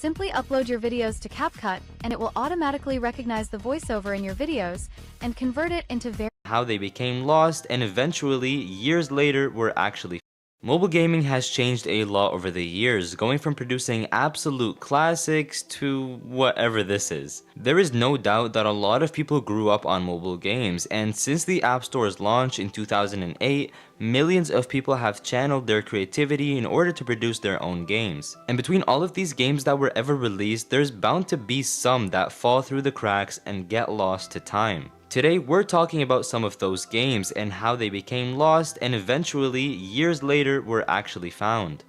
Simply upload your videos to CapCut, and it will automatically recognize the voiceover in your videos and convert it into how they became lost and eventually, years later, were actually. Mobile gaming has changed a lot over the years, going from producing absolute classics to whatever this is. There is no doubt that a lot of people grew up on mobile games, and since the App Store's launch in 2008, millions of people have channeled their creativity in order to produce their own games. And between all of these games that were ever released, there's bound to be some that fall through the cracks and get lost to time. Today, we're talking about some of those games and how they became lost and eventually, years later, were actually found.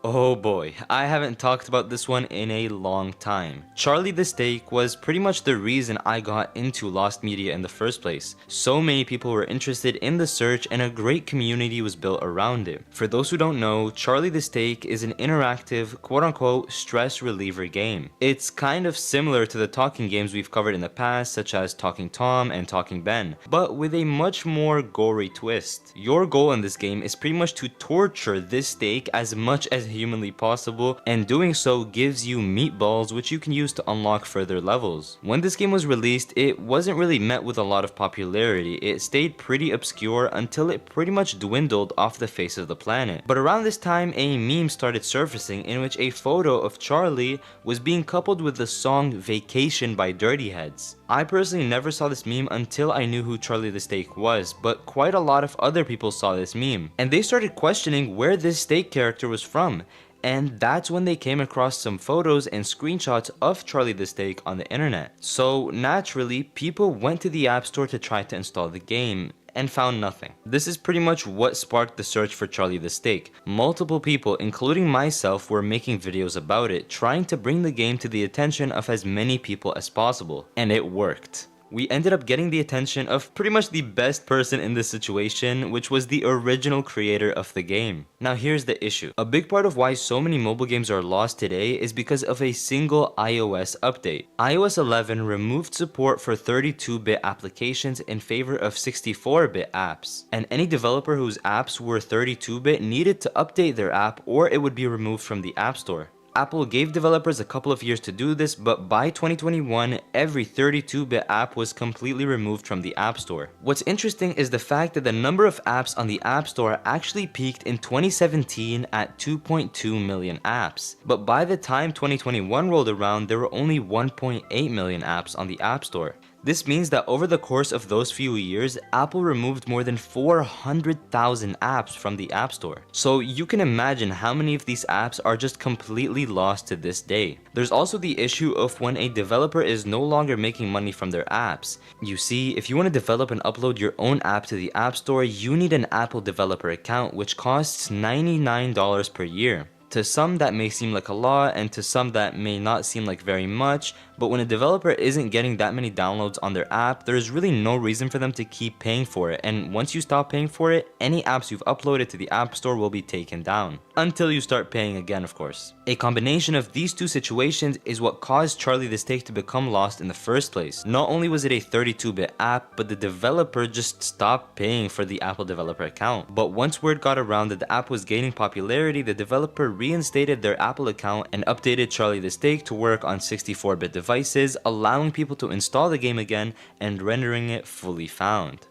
Oh boy, I haven't talked about this one in a long time. Charlie the Steak was pretty much the reason I got into Lost Media in the first place. So many people were interested in the search and a great community was built around it. For those who don't know, Charlie the Steak is an interactive, quote-unquote, stress reliever game. It's kind of similar to the talking games we've covered in the past, such as Talking Tom and Talking Ben, but with a much more gory twist. Your goal in this game is pretty much to torture this steak as much as humanly possible, and doing so gives you meatballs which you can use to unlock further levels. When this game was released, it wasn't really met with a lot of popularity. It stayed pretty obscure until it pretty much dwindled off the face of the planet. But around this time, a meme started surfacing in which a photo of Charlie was being coupled with the song Vacation by Dirty Heads. I personally never saw this meme until I knew who Charlie the Steak was, but quite a lot of other people saw this meme, and they started questioning where this steak character was from. And that's when they came across some photos and screenshots of Charlie the Steak on the internet. So naturally, people went to the App Store to try to install the game, and found nothing. This is pretty much what sparked the search for Charlie the Steak. Multiple people, including myself, were making videos about it, trying to bring the game to the attention of as many people as possible. And it worked. We ended up getting the attention of pretty much the best person in this situation, which was the original creator of the game. Now here's the issue. A big part of why so many mobile games are lost today is because of a single iOS update. iOS 11 removed support for 32-bit applications in favor of 64-bit apps, and any developer whose apps were 32-bit needed to update their app or it would be removed from the App Store. Apple gave developers a couple of years to do this, but by 2021, every 32-bit app was completely removed from the App Store. What's interesting is the fact that the number of apps on the App Store actually peaked in 2017 at 2.2 million apps. But by the time 2021 rolled around, there were only 1.8 million apps on the App Store. This means that over the course of those few years, Apple removed more than 400,000 apps from the App Store. So you can imagine how many of these apps are just completely lost to this day. There's also the issue of when a developer is no longer making money from their apps. You see, if you want to develop and upload your own app to the App Store, you need an Apple developer account, which costs $99 per year. To some that may seem like a lot, and to some that may not seem like very much, but when a developer isn't getting that many downloads on their app, there's really no reason for them to keep paying for it, and once you stop paying for it, any apps you've uploaded to the App Store will be taken down. Until you start paying again, of course. A combination of these two situations is what caused Charlie the Steak to become lost in the first place. Not only was it a 32-bit app, but the developer just stopped paying for the Apple developer account. But once word got around that the app was gaining popularity, the developer reinstated their Apple account and updated Charlie the Steak to work on 64-bit devices, allowing people to install the game again and rendering it fully found.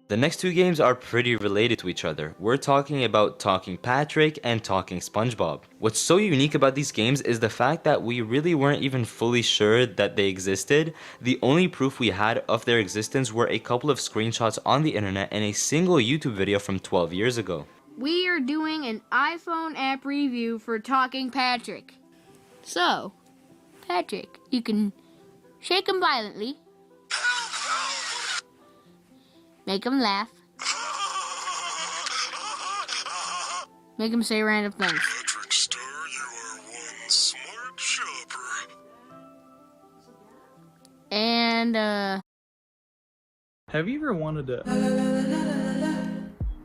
The next two games are pretty related to each other. We're talking about Talking Patrick and Talking SpongeBob. What's so unique about these games is the fact that we really weren't even fully sure that they existed. The only proof we had of their existence were a couple of screenshots on the internet and a single YouTube video from 12 years ago. We are doing an iPhone app review for Talking Patrick. So, Patrick, you can shake him violently, make him laugh, make him say random things. Patrick Star, you are one smart shopper. And, Have you ever wanted to...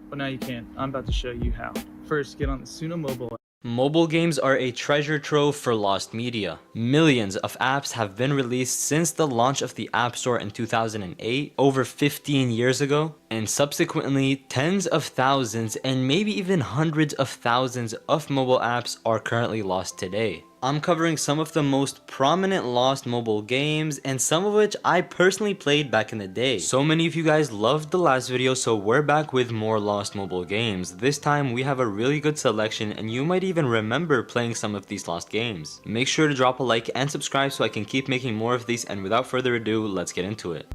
Well, now you can. I'm about to show you how. First, get on the Suno mobile app. Mobile games are a treasure trove for lost media. Millions of apps have been released since the launch of the App Store in 2008, over 15 years ago, and subsequently tens of thousands and maybe even hundreds of thousands of mobile apps are currently lost today. I'm covering some of the most prominent lost mobile games, and some of which I personally played back in the day. So many of you guys loved the last video, so we're back with more lost mobile games. This time we have a really good selection, and you might even remember playing some of these lost games. Make sure to drop a like and subscribe so I can keep making more of these, and without further ado, let's get into it.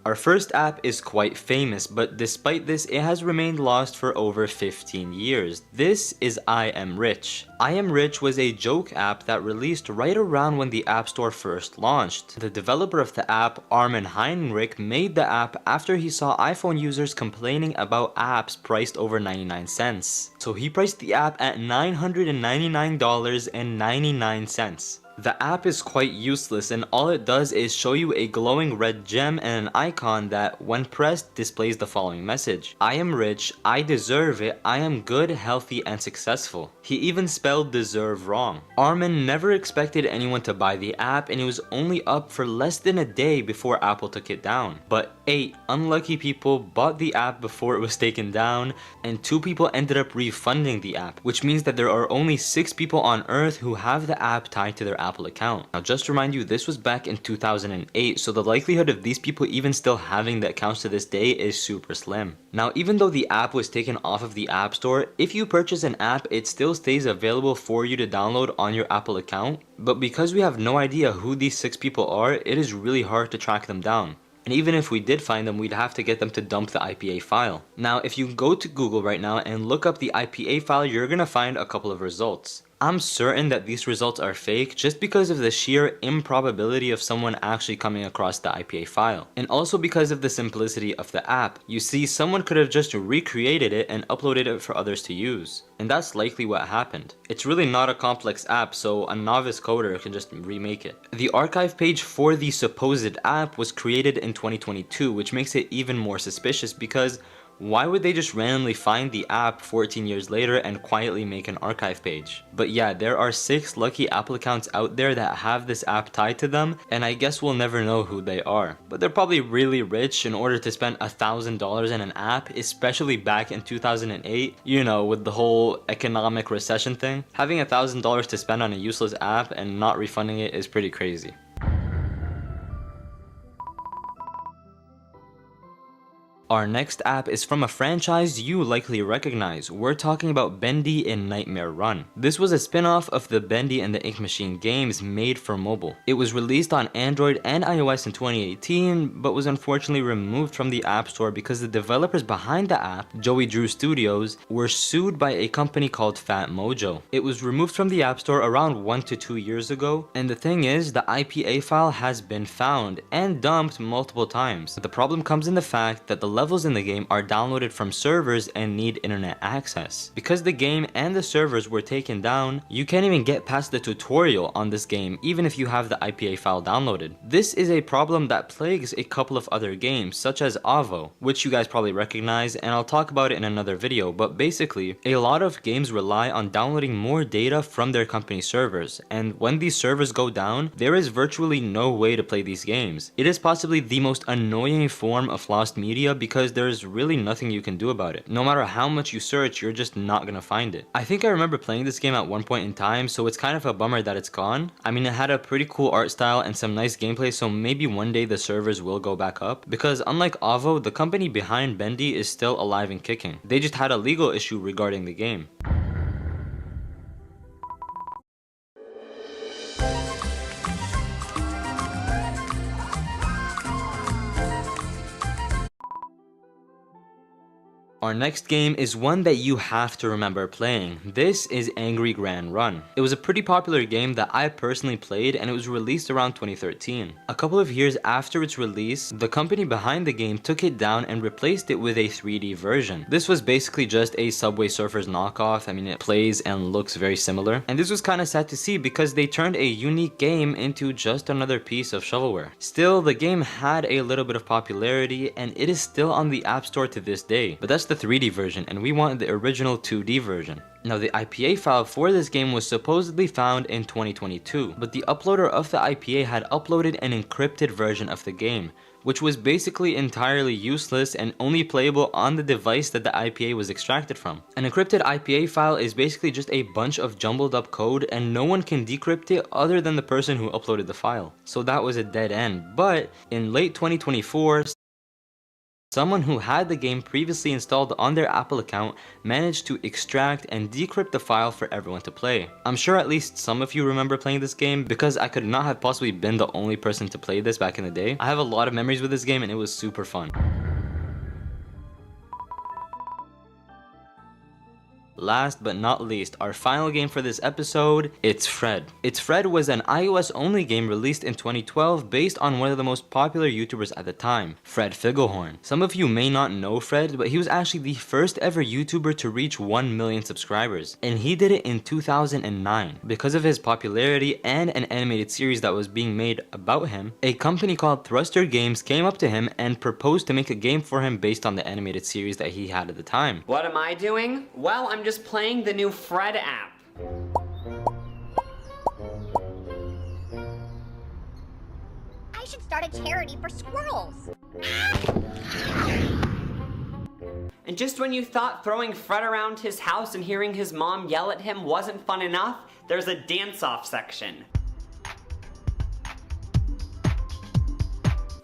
Our first app is quite famous, but despite this, it has remained lost for over 15 years. This is I Am Rich. I Am Rich was a joke app that released right around when the App Store first launched. The developer of the app, Armin Heinrich, made the app after he saw iPhone users complaining about apps priced over 99 cents. So he priced the app at $999.99. The app is quite useless, and all it does is show you a glowing red gem and an icon that, when pressed, displays the following message: I am rich, I deserve it, I am good, healthy, and successful. He even spelled deserve wrong. Armin never expected anyone to buy the app, and it was only up for less than a day before Apple took it down. But 8 unlucky people bought the app before it was taken down, and 2 people ended up refunding the app, which means that there are only 6 people on Earth who have the app tied to their Apple account. Now, just to remind you, this was back in 2008, so the likelihood of these people even still having the accounts to this day is super slim. Now, even though the app was taken off of the App Store, if you purchase an app, it still stays available for you to download on your Apple account. But because we have no idea who these 6 people are, it is really hard to track them down. And even if we did find them, we'd have to get them to dump the IPA file. Now, if you go to Google right now and look up the IPA file, you're gonna find a couple of results. I'm certain that these results are fake just because of the sheer improbability of someone actually coming across the IPA file. And also because of the simplicity of the app. You see, someone could have just recreated it and uploaded it for others to use. And that's likely what happened. It's really not a complex app, so a novice coder can just remake it. The archive page for the supposed app was created in 2022, which makes it even more suspicious because why would they just randomly find the app 14 years later and quietly make an archive page? But yeah, there are 6 lucky Apple accounts out there that have this app tied to them, and I guess we'll never know who they are. But they're probably really rich in order to spend $1,000 in an app, especially back in 2008, you know, with the whole economic recession thing. Having $1,000 to spend on a useless app and not refunding it is pretty crazy. Our next app is from a franchise you likely recognize. We're talking about Bendy in Nightmare Run. This was a spin-off of the Bendy and the Ink Machine games made for mobile. It was released on Android and iOS in 2018, but was unfortunately removed from the App Store because the developers behind the app, Joey Drew Studios, were sued by a company called Fat Mojo. It was removed from the App Store around 1 to 2 years ago, and the thing is, the IPA file has been found and dumped multiple times. But the problem comes in the fact that the levels in the game are downloaded from servers and need internet access. Because the game and the servers were taken down, you can't even get past the tutorial on this game even if you have the IPA file downloaded. This is a problem that plagues a couple of other games such as Avo, which you guys probably recognize, and I'll talk about it in another video, but basically a lot of games rely on downloading more data from their company servers, and when these servers go down, there is virtually no way to play these games. It is possibly the most annoying form of lost media because there's really nothing you can do about it. No matter how much you search, you're just not gonna find it. I think I remember playing this game at one point in time, so it's kind of a bummer that it's gone. I mean, it had a pretty cool art style and some nice gameplay, so maybe one day the servers will go back up. Because unlike Avo, the company behind Bendy is still alive and kicking. They just had a legal issue regarding the game. Our next game is one that you have to remember playing. This is Angry Grand Run. It was a pretty popular game that I personally played, and it was released around 2013. A couple of years after its release, the company behind the game took it down and replaced it with a 3D version. This was basically just a Subway Surfers knockoff. I mean, it plays and looks very similar. And this was kind of sad to see because they turned a unique game into just another piece of shovelware. Still, the game had a little bit of popularity, and it is still on the App Store to this day. But that's the 3D version, and we want the original 2D version. Now, the IPA file for this game was supposedly found in 2022, but the uploader of the IPA had uploaded an encrypted version of the game, which was basically entirely useless and only playable on the device that the IPA was extracted from. An encrypted IPA file is basically just a bunch of jumbled up code, and no one can decrypt it other than the person who uploaded the file. So that was a dead end. But in late 2024, someone who had the game previously installed on their Apple account managed to extract and decrypt the file for everyone to play. I'm sure at least some of you remember playing this game because I could not have possibly been the only person to play this back in the day. I have a lot of memories with this game and it was super fun. Last but not least, our final game for this episode, It's Fred. It's Fred was an iOS-only game released in 2012 based on one of the most popular YouTubers at the time, Fred Figglehorn. Some of you may not know Fred, but he was actually the first ever YouTuber to reach 1 million subscribers, and he did it in 2009. Because of his popularity and an animated series that was being made about him, a company called Thruster Games came up to him and proposed to make a game for him based on the animated series that he had at the time. What am I doing? Well, I'm just playing the new Fred app. I should start a charity for squirrels. And just when you thought throwing Fred around his house and hearing his mom yell at him wasn't fun enough, there's a dance-off section.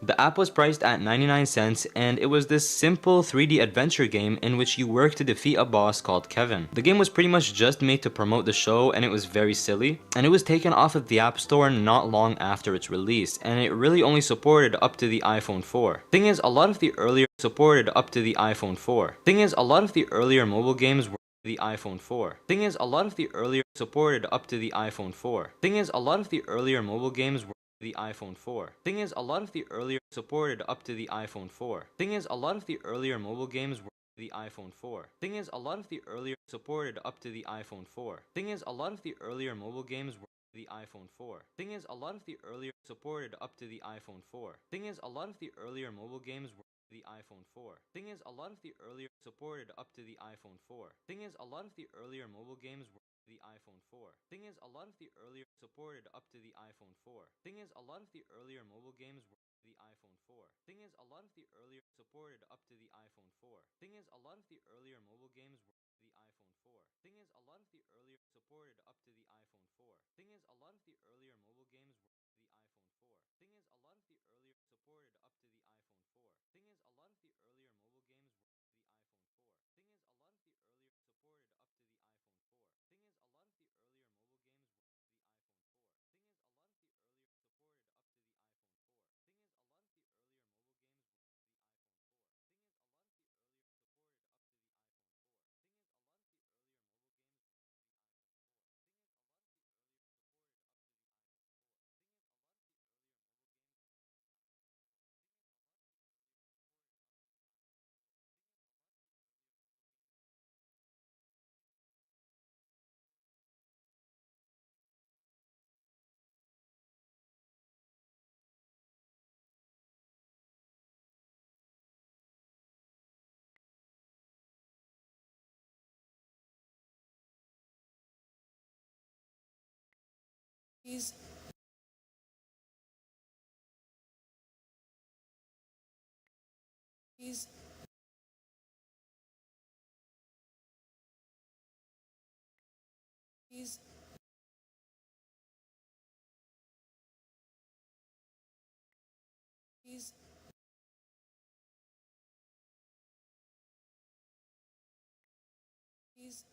The app was priced at 99 cents, and it was this simple 3D adventure game in which you work to defeat a boss called Kevin. The game was pretty much just made to promote the show, and it was very silly, and it was taken off of the App Store not long after its release, and it really only supported up to the iPhone 4. Thing is, a lot of the earlier mobile games were the iPhone 4. Thing is, a lot of the earlier supported up to the iPhone 4. Thing is, a lot of the earlier mobile games were the iPhone 4. Thing is, a lot of the earlier supported up to the iPhone 4. Thing is, a lot of the earlier mobile games were the iPhone 4. Thing is, a lot of the earlier supported up to the iPhone 4. Thing is, a lot of the earlier mobile games were the iPhone 4. Thing is, a lot of the earlier supported up to the iPhone 4. Thing is, a lot of the earlier mobile games were the iPhone 4. Thing is, a lot of the earlier supported up to the iPhone 4. Thing is, a lot of the earlier mobile games were the iPhone 4. Thing is, a lot of the earlier supported up to the iPhone 4. Thing is, a lot of the earlier mobile games were the iPhone 4. Thing is, a lot of the earlier supported up to the iPhone 4. Thing is, a lot of the earlier mobile games were the iPhone 4. Thing is, a lot of the earlier supported up to the iPhone 4. Thing is, a lot of the earlier mobile games were the iPhone 4. Thing is, a lot of the earlier supported up to the iPhone 4. Thing is, a lot of the earlier mobile games were the iPhone 4. Thing is, a lot of the earlier supported up to the iPhone 4. Thing is, a lot of the earlier mobile games were the iPhone 4. Thing is, a lot of the earlier supported up to the iPhone 4. Thing is, a lot of the earlier mobile games were the iPhone 4. Thing is, a lot of the earlier supported up to the iPhone 4. Thing is, a lot of the earlier mobile games were the iPhone 4. Thing is, a lot of the earlier supported up to the iPhone 4. Thing is, a lot of the earlier mobile games were the iPhone 4. Thing is, a lot of the earlier supported up to the iPhone 4. Thing is, a lot of the earlier supported up to the iPhone 4. Please. Please. Please. Please. Please.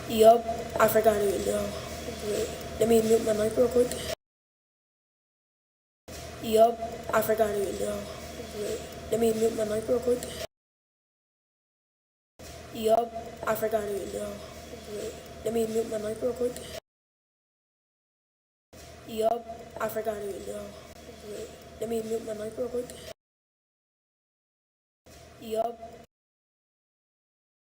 Yup, I forgot it now. Wait, let me mute my mic real quick. Yup, I forgot it now. Wait, let me mute my mic real quick. Yup, I forgot it now. Wait, let me mute my mic real quick. Yup, I forgot it now. Wait, let me mute my mic real quick. Yup.